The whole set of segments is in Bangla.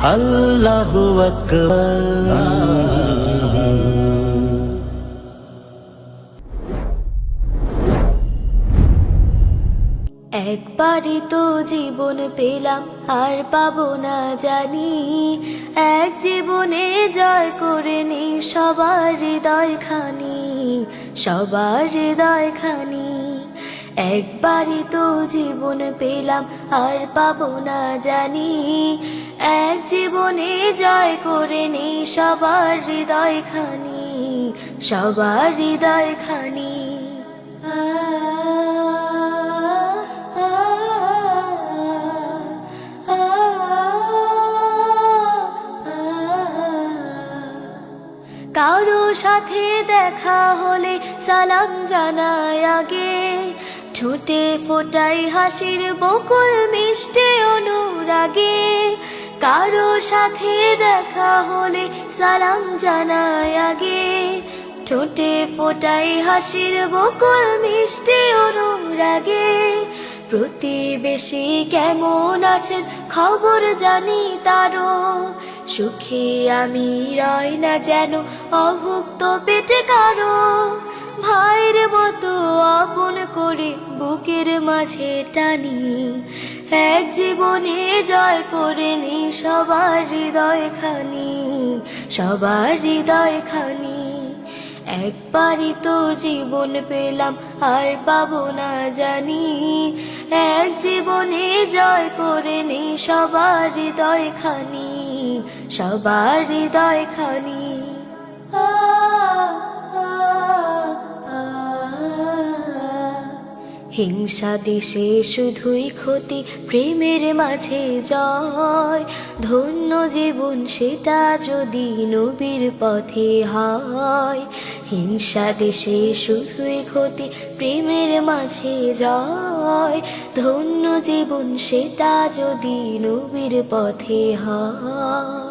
আল্লাহু আকবার। একবারই তো জীবন পেলাম আর পাবো না জানি, এক জীবনে জয় করে নি সবার হৃদয় খানি, সবার হৃদয় খানি। একবারই তো জীবন পেলাম আর পাবো না জানি, এক জীবনে জয় করে নি সবার হৃদয় খানি, সবার হৃদয় খানি। কারো সাথে দেখা হলে সালাম জানাই আগে, ঠোঁটে ফোটাই হাসির বকুল মিষ্টি অনুরাগে। কারো সাথে দেখা হলে সালাম জানাই আগে, ঠোঁটে ফোটাই হাসির বকুল মিষ্টি অনুরাগে। প্রতিবেশী কেমন আছেন খবর জানি তারও, সুখে আমি রই না যেন অভুক্ত পেটে কারো। ভাইয়ের মতো আপন করে বুকের মাঝে টানি, এক জীবনে জয় করে নি সবার হৃদয় খানি, সবার হৃদয় খানি। একবারই তো জীবন পেলাম আর পাবো না জানি, এক জীবনে জয় করে নি সবার হৃদয় খানি, সবার হৃদয় খানি। হিংসা দেশে শুধুই ক্ষতি, প্রেমের মাঝে জয়। ধন্য জীবন সেটা যদি নবীর পথে হয়। হিংসা দেশে শুধুই ক্ষতি, প্রেমের মাঝে জয়। ধন্য জীবন সেটা যদি নবীর পথে হয়।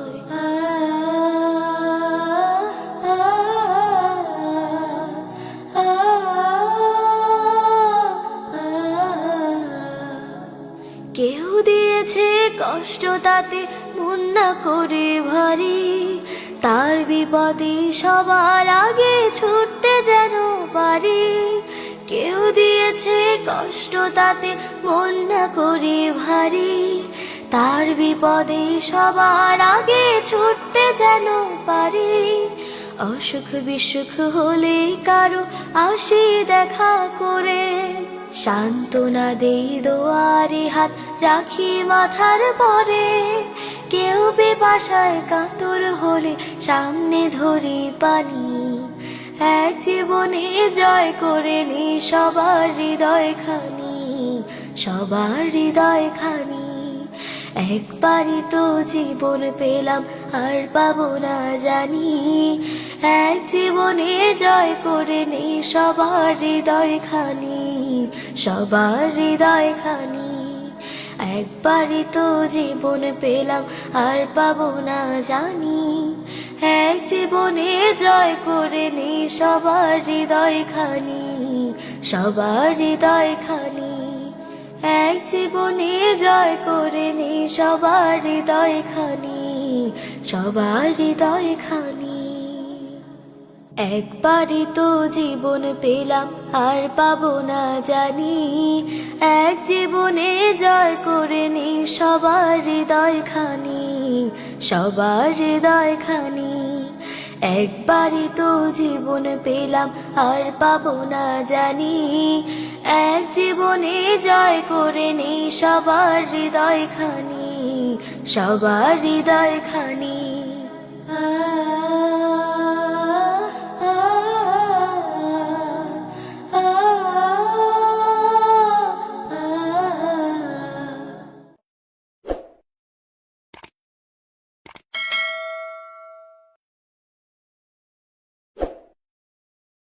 কেউ দিয়েছে কষ্ট তাতে মন না করে ভারী, তার বিপদে সবার আগে ছুটতে যেন পারি। কেউ দিয়েছে কষ্ট তাতে মন না করে ভারী, তার বিপদে সবার আগে ছুটতে যেন পারি। অসুখ বিসুখ হলে কারো আসি দেখা করে, সান্ত্বনা দেই দোয়ারে হাত রাখি মাথার পরে। কেউ বেবাসায় কাতর হলে সামনে ধরি পানি, এক জীবনে জয় করে নি সবার হৃদয় খানি, সবার হৃদয় খানি। একবারই তো জীবন পেলাম আর পাবো না জানি, এক জীবনে জয় করে নি সবার হৃদয় খানি, সবার হৃদয় খানি। একবারই তো জীবন পেলাম আর পাবো না জানি, এক জীবনে জয় করে নি সবার হৃদয় খানি, সবার হৃদয় খানি। এক জীবনে জয় করে নি সবার হৃদয় খানি, সবার হৃদয় খানি। একবারই তো জীবন পেলাম আর পাবো না জানি, এক জীবনে জয় করে নি সবার হৃদয় খানি, সবার হৃদয় খানি। একবারই তো জীবন পেলাম আর পাবো না জানি, এক জীবনে জয় করে নি সবার হৃদয় খানি, সবার হৃদয় খানি।